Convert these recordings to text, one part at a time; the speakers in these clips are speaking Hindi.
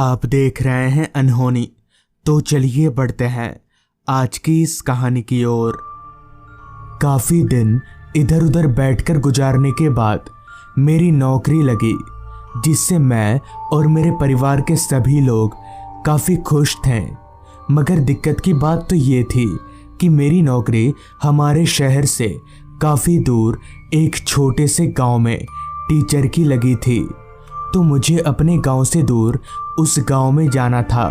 आप देख रहे हैं अनहोनी। तो चलिए बढ़ते हैं आज की इस कहानी की ओर। काफ़ी दिन इधर उधर बैठकर गुजारने के बाद मेरी नौकरी लगी, जिससे मैं और मेरे परिवार के सभी लोग काफ़ी खुश थे। मगर दिक्कत की बात तो ये थी कि मेरी नौकरी हमारे शहर से काफ़ी दूर एक छोटे से गांव में टीचर की लगी थी। तो मुझे अपने गांव से दूर उस गांव में जाना था।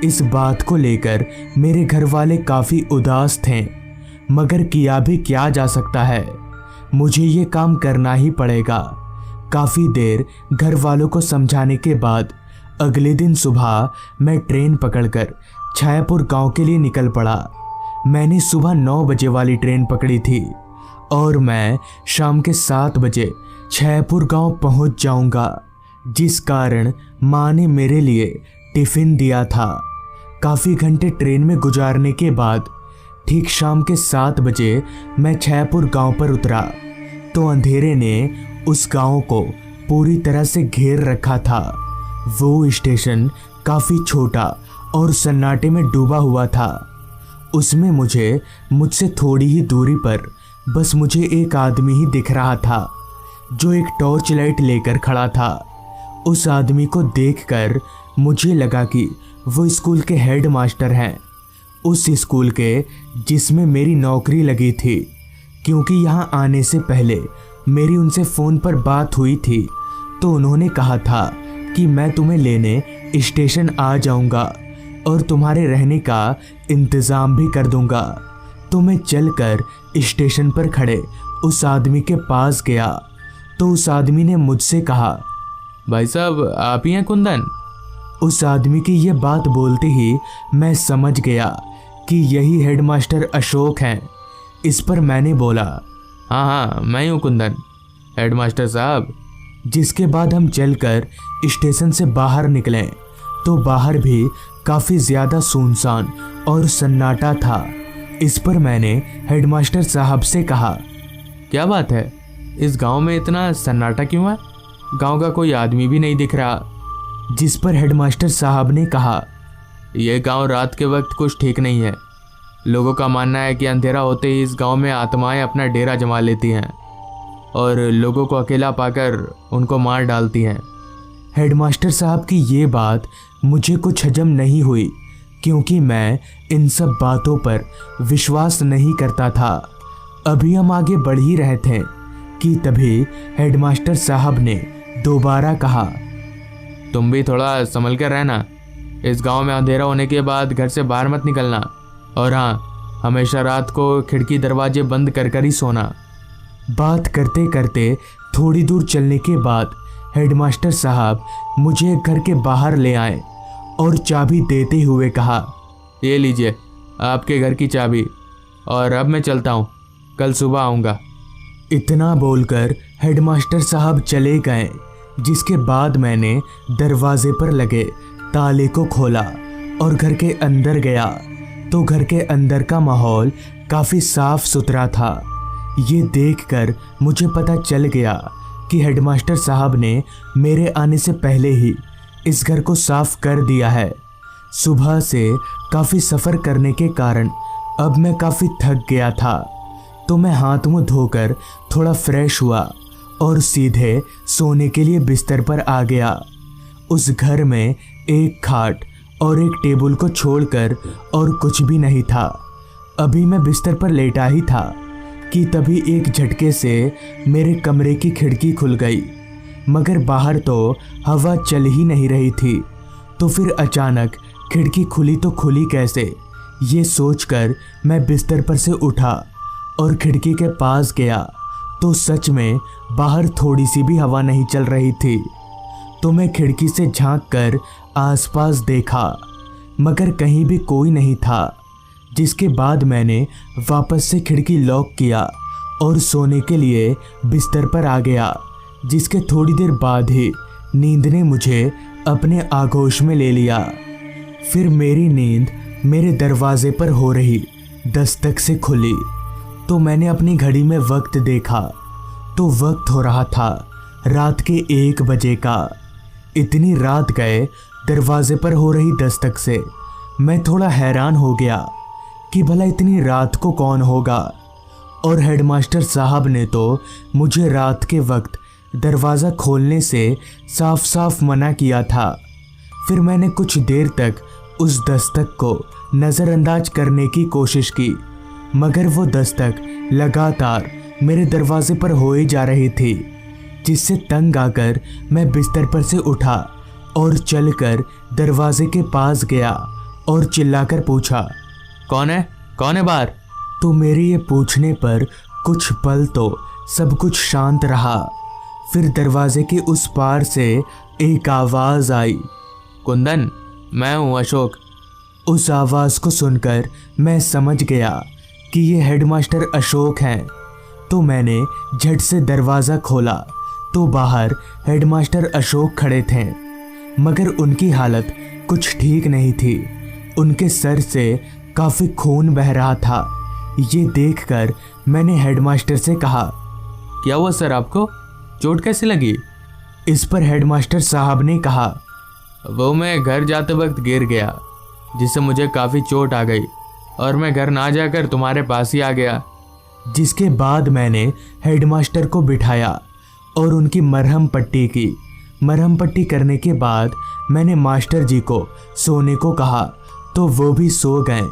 इस बात को लेकर मेरे घर वाले काफ़ी उदास थे, मगर किया भी क्या जा सकता है, मुझे ये काम करना ही पड़ेगा। काफ़ी देर घर वालों को समझाने के बाद अगले दिन सुबह मैं ट्रेन पकड़कर छायापुर गांव के लिए निकल पड़ा। मैंने सुबह 9 बजे वाली ट्रेन पकड़ी थी और मैं शाम के 7 बजे छायापुर गांव पहुंच जाऊंगा, जिस कारण माँ ने मेरे लिए टिफ़िन दिया था। काफ़ी घंटे ट्रेन में गुजारने के बाद ठीक शाम के 7 बजे मैं छायापुर गांव पर उतरा तो अंधेरे ने उस गांव को पूरी तरह से घेर रखा था। वो स्टेशन काफ़ी छोटा और सन्नाटे में डूबा हुआ था। उसमें मुझसे थोड़ी ही दूरी पर बस मुझे एक आदमी ही दिख रहा था, जो एक टॉर्च लाइट लेकर खड़ा था। उस आदमी को देखकर मुझे लगा कि वो स्कूल के हेड मास्टर हैं, उस स्कूल के जिसमें मेरी नौकरी लगी थी। क्योंकि यहाँ आने से पहले मेरी उनसे फ़ोन पर बात हुई थी, तो उन्होंने कहा था कि मैं तुम्हें लेने स्टेशन आ जाऊँगा और तुम्हारे रहने का इंतज़ाम भी कर दूँगा। तो मैं चलकर स्टेशन पर खड़े उस आदमी के पास गया तो उस आदमी ने मुझसे कहा, भाई साहब आप ही हैं कुंदन? उस आदमी की ये बात बोलते ही मैं समझ गया कि यही हेडमास्टर अशोक हैं। इस पर मैंने बोला, हाँ मैं ही हूँ कुंदन, हेडमास्टर साहब। जिसके बाद हम चलकर स्टेशन से बाहर निकले तो बाहर भी काफ़ी ज़्यादा सुनसान और सन्नाटा था। इस पर मैंने हेडमास्टर साहब से कहा, क्या बात है, इस गांव में इतना सन्नाटा क्यों है? गांव का कोई आदमी भी नहीं दिख रहा। जिस पर हेडमास्टर साहब ने कहा, यह गांव रात के वक्त कुछ ठीक नहीं है। लोगों का मानना है कि अंधेरा होते ही इस गांव में आत्माएं अपना डेरा जमा लेती हैं और लोगों को अकेला पाकर उनको मार डालती हैं। हेडमास्टर साहब की ये बात मुझे कुछ हजम नहीं हुई, क्योंकि मैं इन सब बातों पर विश्वास नहीं करता था। अभी हम आगे बढ़ ही रहे थे कि तभी हेडमास्टर साहब ने दोबारा कहा, तुम भी थोड़ा संभल कर रहना। इस गांव में अंधेरा होने के बाद घर से बाहर मत निकलना, और हाँ, हमेशा रात को खिड़की दरवाजे बंद कर ही सोना। बात करते करते थोड़ी दूर चलने के बाद हेडमास्टर साहब मुझे घर के बाहर ले आए और चाबी देते हुए कहा, ये लीजिए आपके घर की चाबी, और अब मैं चलता हूँ, कल सुबह आऊँगा। इतना बोलकर हेडमास्टर साहब चले गए। जिसके बाद मैंने दरवाजे पर लगे ताले को खोला और घर के अंदर गया तो घर के अंदर का माहौल काफ़ी साफ सुथरा था। ये देखकर मुझे पता चल गया कि हेडमास्टर साहब ने मेरे आने से पहले ही इस घर को साफ कर दिया है। सुबह से काफ़ी सफ़र करने के कारण अब मैं काफ़ी थक गया था, तो मैं हाथ मुंह धोकर थोड़ा फ्रेश हुआ और सीधे सोने के लिए बिस्तर पर आ गया। उस घर में एक खाट और एक टेबल को छोड़कर और कुछ भी नहीं था। अभी मैं बिस्तर पर लेटा ही था कि तभी एक झटके से मेरे कमरे की खिड़की खुल गई, मगर बाहर तो हवा चल ही नहीं रही थी। तो फिर अचानक खिड़की खुली तो खुली कैसे, ये सोचकर मैं बिस्तर पर से उठा और खिड़की के पास गया तो सच में बाहर थोड़ी सी भी हवा नहीं चल रही थी। तो मैं खिड़की से झांककर आसपास देखा, मगर कहीं भी कोई नहीं था। जिसके बाद मैंने वापस से खिड़की लॉक किया और सोने के लिए बिस्तर पर आ गया। जिसके थोड़ी देर बाद ही नींद ने मुझे अपने आगोश में ले लिया। फिर मेरी नींद मेरे दरवाजे पर हो रही दस्तक से खुली तो मैंने अपनी घड़ी में वक्त देखा तो वक्त हो रहा था रात के 1 बजे का। इतनी रात गए दरवाजे पर हो रही दस्तक से मैं थोड़ा हैरान हो गया कि भला इतनी रात को कौन होगा। और हेडमास्टर साहब ने तो मुझे रात के वक्त दरवाज़ा खोलने से साफ साफ मना किया था। फिर मैंने कुछ देर तक उस दस्तक को नज़रअंदाज करने की कोशिश की, मगर वो दस्तक लगातार मेरे दरवाजे पर होए जा रही थी, जिससे तंग आकर मैं बिस्तर पर से उठा और चलकर दरवाजे के पास गया और चिल्लाकर पूछा, कौन है बाहर? तो मेरे ये पूछने पर कुछ पल तो सब कुछ शांत रहा। फिर दरवाजे के उस पार से एक आवाज़ आई, कुंदन, मैं हूँ अशोक। उस आवाज़ को सुनकर मैं समझ गया कि ये हेडमास्टर अशोक हैं। तो मैंने झट से दरवाज़ा खोला तो बाहर हेडमास्टर अशोक खड़े थे, मगर उनकी हालत कुछ ठीक नहीं थी। उनके सर से काफ़ी खून बह रहा था। ये देखकर मैंने हेडमास्टर से कहा, क्या हुआ सर, आपको चोट कैसे लगी? इस पर हेडमास्टर साहब ने कहा, वो मैं घर जाते वक्त गिर गया, जिससे मुझे काफ़ी चोट आ गई और मैं घर ना जाकर तुम्हारे पास ही आ गया। जिसके बाद मैंने हेडमास्टर को बिठाया और उनकी मरहम पट्टी की। मरहम पट्टी करने के बाद मैंने मास्टर जी को सोने को कहा तो वो भी सो गए,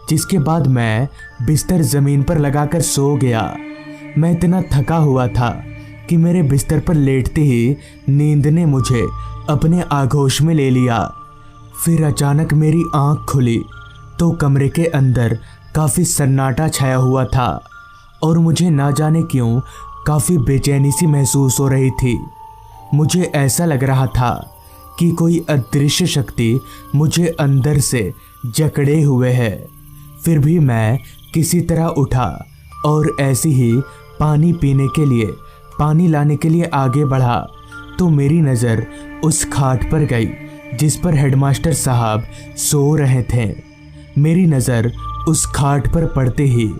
जिसके बाद मैं बिस्तर ज़मीन पर लगाकर सो गया। मैं इतना थका हुआ था कि मेरे बिस्तर पर लेटते ही नींद ने मुझे अपने आगोश में ले लिया। फिर अचानक मेरी आंख खुली तो कमरे के अंदर काफ़ी सन्नाटा छाया हुआ था और मुझे ना जाने क्यों काफ़ी बेचैनी सी महसूस हो रही थी। मुझे ऐसा लग रहा था कि कोई अदृश्य शक्ति मुझे अंदर से जकड़े हुए है। फिर भी मैं किसी तरह उठा और ऐसे ही पानी लाने के लिए आगे बढ़ा तो मेरी नज़र उस खाट पर गई जिस पर हेडमास्टर साहब सो रहे थे। मेरी नज़र उस खाट पर पड़ते ही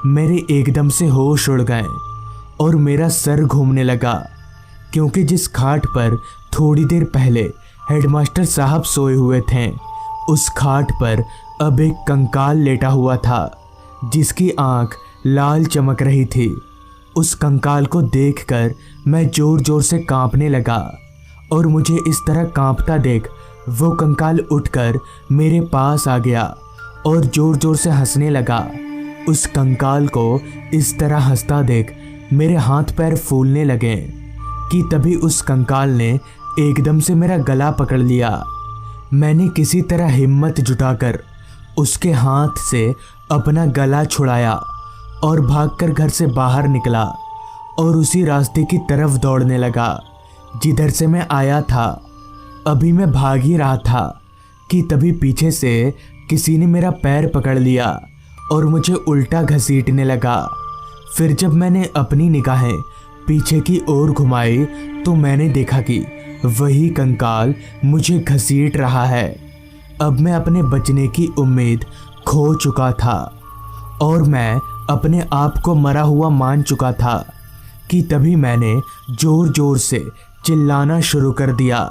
मेरे एकदम से होश उड़ गए और मेरा सर घूमने लगा, क्योंकि जिस खाट पर थोड़ी देर पहले हेडमास्टर साहब सोए हुए थे, उस खाट पर अब एक कंकाल लेटा हुआ था जिसकी आंख लाल चमक रही थी। उस कंकाल को देखकर मैं ज़ोर ज़ोर से कांपने लगा और मुझे इस तरह कांपता देख वो कंकाल उठकर मेरे पास आ गया और ज़ोर ज़ोर से हंसने लगा। उस कंकाल को इस तरह हंसता देख मेरे हाथ पैर फूलने लगे कि तभी उस कंकाल ने एकदम से मेरा गला पकड़ लिया। मैंने किसी तरह हिम्मत जुटाकर उसके हाथ से अपना गला छुड़ाया और भागकर घर से बाहर निकला और उसी रास्ते की तरफ दौड़ने लगा जिधर से मैं आया था। अभी मैं भाग ही रहा था कि तभी पीछे से किसी ने मेरा पैर पकड़ लिया और मुझे उल्टा घसीटने लगा। फिर जब मैंने अपनी निगाहें पीछे की ओर घुमाई तो मैंने देखा कि वही कंकाल मुझे घसीट रहा है। अब मैं अपने बचने की उम्मीद खो चुका था और मैं अपने आप को मरा हुआ मान चुका था कि तभी मैंने ज़ोर ज़ोर से चिल्लाना शुरू कर दिया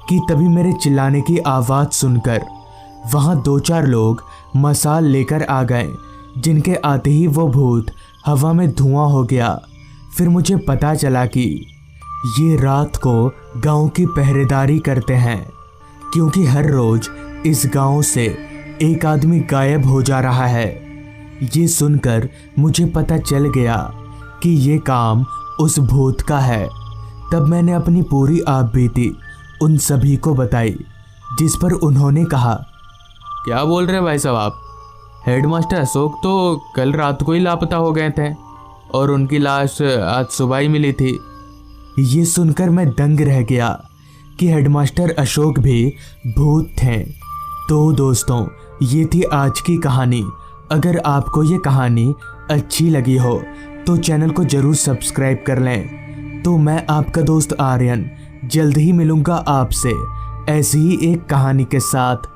कि तभी मेरे चिल्लाने की आवाज़ सुनकर वहाँ 2-4 लोग मसाल लेकर आ गए, जिनके आते ही वो भूत हवा में धुआं हो गया। फिर मुझे पता चला कि ये रात को गांव की पहरेदारी करते हैं, क्योंकि हर रोज़ इस गांव से एक आदमी गायब हो जा रहा है। ये सुनकर मुझे पता चल गया कि ये काम उस भूत का है। तब मैंने अपनी पूरी आपबीती उन सभी को बताई, जिस पर उन्होंने कहा, क्या बोल रहे भाई साहब आप? हेडमास्टर अशोक तो कल रात को ही लापता हो गए थे और उनकी लाश आज सुबह ही मिली थी। ये सुनकर मैं दंग रह गया कि हेडमास्टर अशोक भी भूत थे। तो दोस्तों, ये थी आज की कहानी। अगर आपको ये कहानी अच्छी लगी हो तो चैनल को ज़रूर सब्सक्राइब कर लें। तो मैं आपका दोस्त आर्यन जल्द ही मिलूँगा आपसे ऐसी ही एक कहानी के साथ।